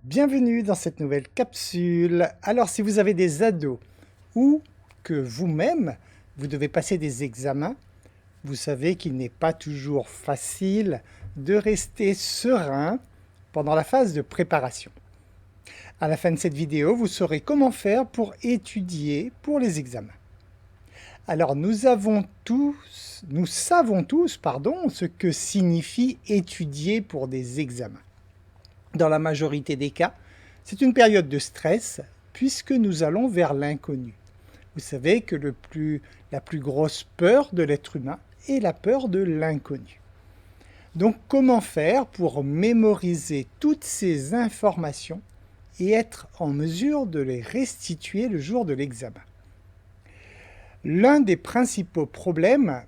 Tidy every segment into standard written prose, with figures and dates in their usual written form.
Bienvenue dans cette nouvelle capsule. Alors si vous avez des ados ou que vous-même vous devez passer des examens, vous savez qu'il n'est pas toujours facile de rester serein pendant la phase de préparation. À la fin de cette vidéo, vous saurez comment faire pour étudier pour les examens. Alors nous savons tous ce que signifie étudier pour des examens. Dans la majorité des cas, c'est une période de stress puisque nous allons vers l'inconnu. Vous savez que la plus grosse peur de l'être humain est la peur de l'inconnu. Donc comment faire pour mémoriser toutes ces informations et être en mesure de les restituer le jour de l'examen? L'un des principaux problèmes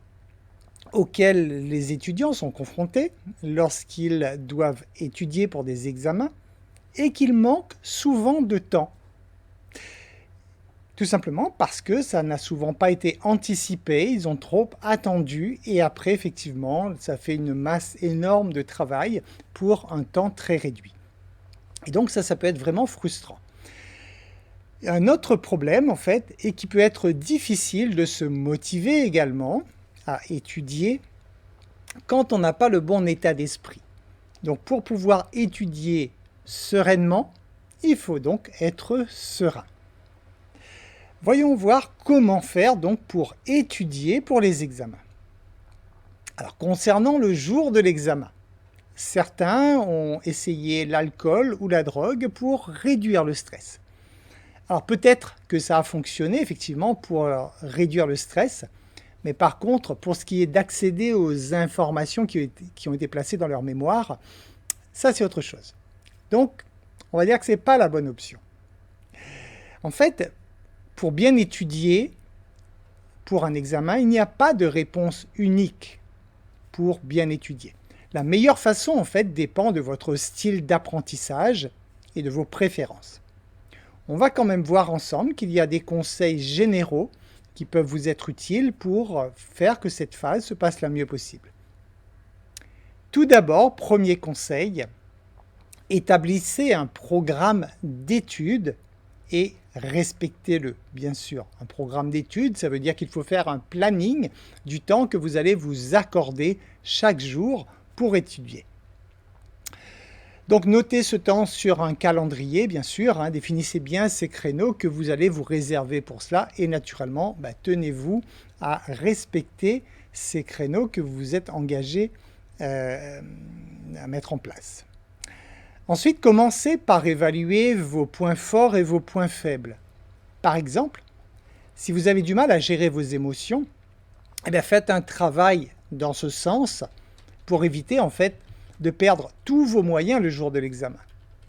auxquels les étudiants sont confrontés lorsqu'ils doivent étudier pour des examens est qu'ils manquent souvent de temps. Tout simplement parce que ça n'a souvent pas été anticipé, ils ont trop attendu et après effectivement ça fait une masse énorme de travail pour un temps très réduit. Et donc ça peut être vraiment frustrant. Un autre problème en fait est qu'il peut être difficile de se motiver également à étudier quand on n'a pas le bon état d'esprit. Donc pour pouvoir étudier sereinement, il faut donc être serein. Voyons voir comment faire donc pour étudier pour les examens. Alors concernant le jour de l'examen, certains ont essayé l'alcool ou la drogue pour réduire le stress. Alors peut-être que ça a fonctionné effectivement pour réduire le stress, mais par contre, pour ce qui est d'accéder aux informations qui ont été placées dans leur mémoire, ça c'est autre chose. Donc, on va dire que ce n'est pas la bonne option. En fait, pour bien étudier pour un examen, il n'y a pas de réponse unique pour bien étudier. La meilleure façon, en fait, dépend de votre style d'apprentissage et de vos préférences. On va quand même voir ensemble qu'il y a des conseils généraux qui peuvent vous être utiles pour faire que cette phase se passe la mieux possible. Tout d'abord, premier conseil, établissez un programme d'études et respectez-le, bien sûr. Un programme d'études, ça veut dire qu'il faut faire un planning du temps que vous allez vous accorder chaque jour pour étudier. Donc notez ce temps sur un calendrier, bien sûr, définissez bien ces créneaux que vous allez vous réserver pour cela et naturellement, tenez-vous à respecter ces créneaux que vous vous êtes engagé à mettre en place. Ensuite, commencez par évaluer vos points forts et vos points faibles. Par exemple, si vous avez du mal à gérer vos émotions, faites un travail dans ce sens pour éviter en fait de perdre tous vos moyens le jour de l'examen.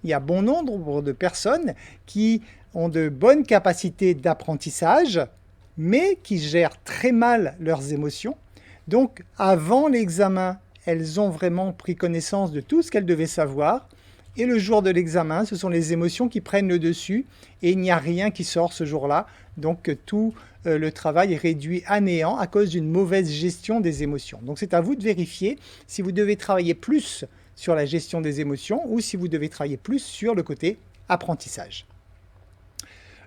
Il y a bon nombre de personnes qui ont de bonnes capacités d'apprentissage, mais qui gèrent très mal leurs émotions. Donc, avant l'examen, elles ont vraiment pris connaissance de tout ce qu'elles devaient savoir. Et le jour de l'examen, ce sont les émotions qui prennent le dessus et il n'y a rien qui sort ce jour-là. Donc, tout le travail est réduit à néant à cause d'une mauvaise gestion des émotions. Donc, c'est à vous de vérifier si vous devez travailler plus sur la gestion des émotions ou si vous devez travailler plus sur le côté apprentissage.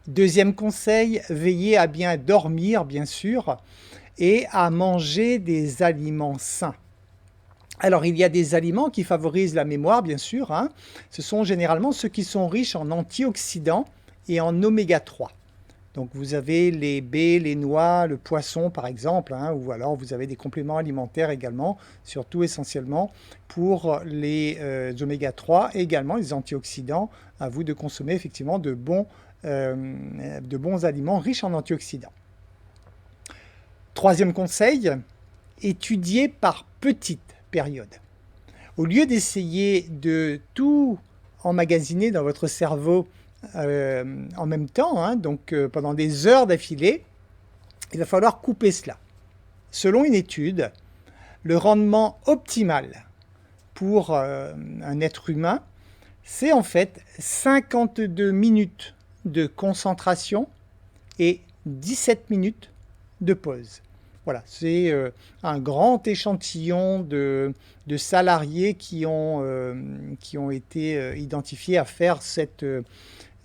Deuxième conseil, veillez à bien dormir, bien sûr, et à manger des aliments sains. Alors, il y a des aliments qui favorisent la mémoire, bien sûr. Ce sont généralement ceux qui sont riches en antioxydants et en oméga 3. Donc, vous avez les baies, les noix, le poisson, par exemple, ou alors vous avez des compléments alimentaires également, surtout essentiellement pour les oméga 3 et également les antioxydants. À vous de consommer effectivement de bons aliments riches en antioxydants. Troisième conseil, étudier par petites période. Au lieu d'essayer de tout emmagasiner dans votre cerveau en même temps, pendant des heures d'affilée, il va falloir couper cela. Selon une étude, le rendement optimal pour un être humain, c'est en fait 52 minutes de concentration et 17 minutes de pause. Voilà, c'est un grand échantillon de salariés qui ont été identifiés à faire cette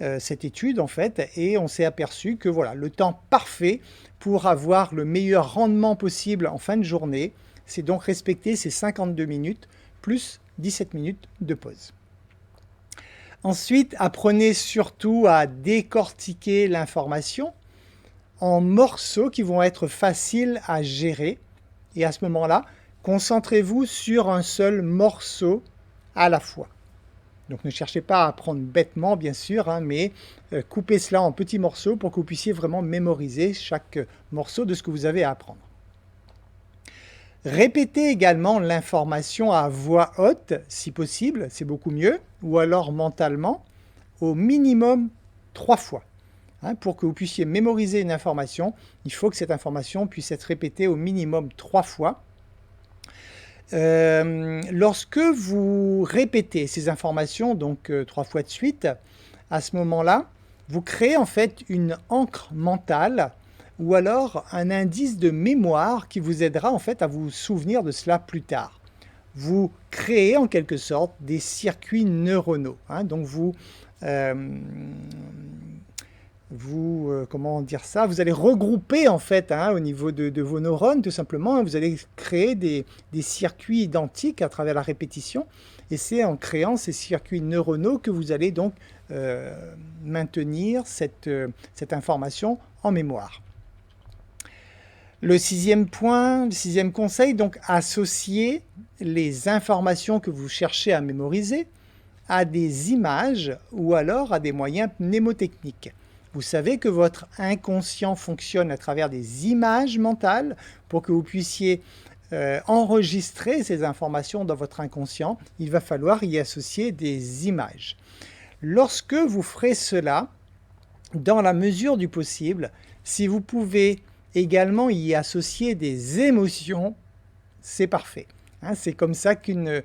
étude en fait, et on s'est aperçu que voilà, le temps parfait pour avoir le meilleur rendement possible en fin de journée, c'est donc respecter ces 52 minutes plus 17 minutes de pause. Ensuite, apprenez surtout à décortiquer l'information en morceaux qui vont être faciles à gérer. Et à ce moment-là, concentrez-vous sur un seul morceau à la fois. Donc ne cherchez pas à apprendre bêtement, bien sûr, hein, mais coupez cela en petits morceaux pour que vous puissiez vraiment mémoriser chaque morceau de ce que vous avez à apprendre. Répétez également l'information à voix haute, si possible, c'est beaucoup mieux, ou alors mentalement, au minimum 3 fois. Hein, pour que vous puissiez mémoriser une information, il faut que cette information puisse être répétée au minimum 3 fois. Lorsque vous répétez ces informations, donc 3 fois de suite, à ce moment-là, vous créez en fait une encre mentale ou alors un indice de mémoire qui vous aidera en fait à vous souvenir de cela plus tard. Vous créez en quelque sorte des circuits neuronaux. Hein, donc comment dire ça, vous allez regrouper en fait hein, au niveau de vos neurones tout simplement, hein, vous allez créer des circuits identiques à travers la répétition, et c'est en créant ces circuits neuronaux que vous allez donc maintenir cette information en mémoire. Le sixième point, le sixième conseil, donc associer les informations que vous cherchez à mémoriser à des images ou alors à des moyens mnémotechniques. Vous savez que votre inconscient fonctionne à travers des images mentales. Pour que vous puissiez enregistrer ces informations dans votre inconscient, il va falloir y associer des images. Lorsque vous ferez cela, dans la mesure du possible, si vous pouvez également y associer des émotions, c'est parfait. Hein, c'est comme ça qu'un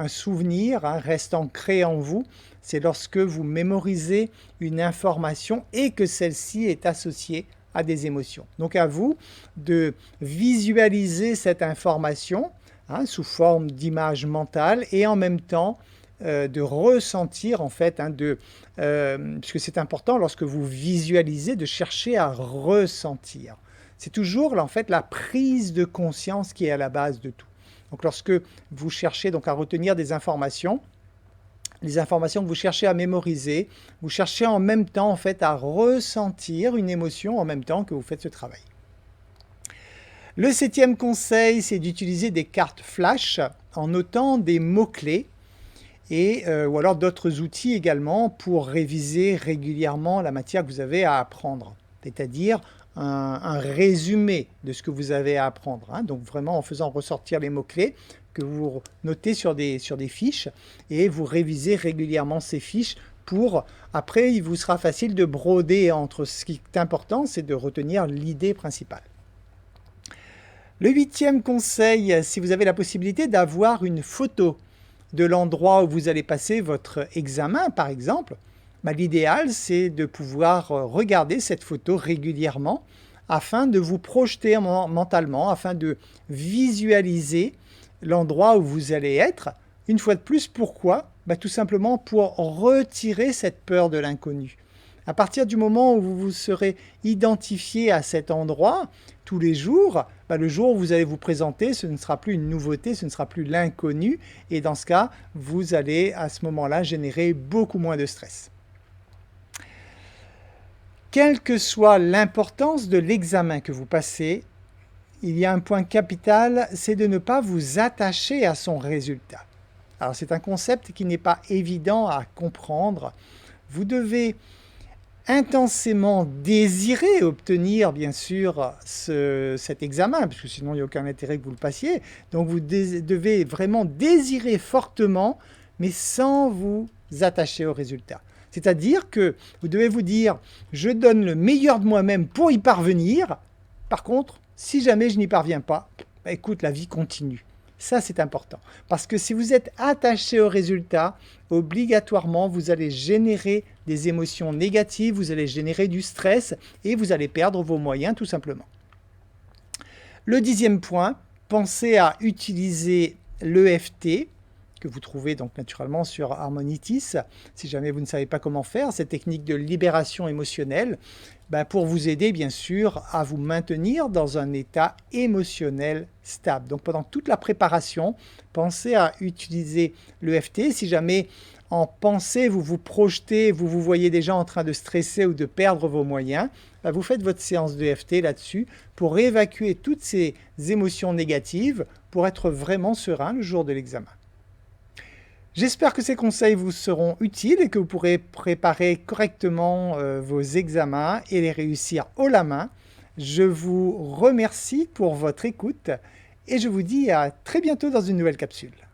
souvenir hein, reste ancré en vous. C'est lorsque vous mémorisez une information et que celle-ci est associée à des émotions. Donc à vous de visualiser cette information hein, sous forme d'image mentale et en même temps de ressentir en fait, hein, puisque c'est important lorsque vous visualisez de chercher à ressentir. C'est toujours en fait la prise de conscience qui est à la base de tout. Donc lorsque vous cherchez donc à retenir des informations, les informations que vous cherchez à mémoriser, vous cherchez en même temps en fait à ressentir une émotion en même temps que vous faites ce travail. Le septième conseil, c'est d'utiliser des cartes flash en notant des mots-clés ou alors d'autres outils également pour réviser régulièrement la matière que vous avez à apprendre, c'est-à-dire un résumé de ce que vous avez à apprendre. Hein. Donc vraiment en faisant ressortir les mots-clés que vous notez sur des fiches et vous révisez régulièrement ces fiches pour, après il vous sera facile de broder entre ce qui est important, c'est de retenir l'idée principale. Le huitième conseil, si vous avez la possibilité d'avoir une photo de l'endroit où vous allez passer votre examen, par exemple, l'idéal, c'est de pouvoir regarder cette photo régulièrement afin de vous projeter mentalement, afin de visualiser l'endroit où vous allez être. Une fois de plus, pourquoi? Tout simplement pour retirer cette peur de l'inconnu. À partir du moment où vous vous serez identifié à cet endroit, tous les jours, le jour où vous allez vous présenter, ce ne sera plus une nouveauté, ce ne sera plus l'inconnu. Et dans ce cas, vous allez à ce moment-là générer beaucoup moins de stress. Quelle que soit l'importance de l'examen que vous passez, il y a un point capital, c'est de ne pas vous attacher à son résultat. Alors c'est un concept qui n'est pas évident à comprendre. Vous devez intensément désirer obtenir bien sûr cet examen, parce que sinon il n'y a aucun intérêt que vous le passiez. Donc vous devez vraiment désirer fortement, mais sans vous attacher au résultat. C'est-à-dire que vous devez vous dire « je donne le meilleur de moi-même pour y parvenir ». Par contre, si jamais je n'y parviens pas, écoute, la vie continue. Ça, c'est important. Parce que si vous êtes attaché au résultat, obligatoirement, vous allez générer des émotions négatives, vous allez générer du stress et vous allez perdre vos moyens tout simplement. Le 10e point, pensez à utiliser l'EFT, que vous trouvez donc naturellement sur Harmonitis, si jamais vous ne savez pas comment faire, cette technique de libération émotionnelle, pour vous aider bien sûr à vous maintenir dans un état émotionnel stable. Donc pendant toute la préparation, pensez à utiliser l'EFT. Si jamais en pensée vous vous projetez, vous vous voyez déjà en train de stresser ou de perdre vos moyens, vous faites votre séance d'EFT là-dessus pour évacuer toutes ces émotions négatives pour être vraiment serein le jour de l'examen. J'espère que ces conseils vous seront utiles et que vous pourrez préparer correctement vos examens et les réussir haut la main. Je vous remercie pour votre écoute et je vous dis à très bientôt dans une nouvelle capsule.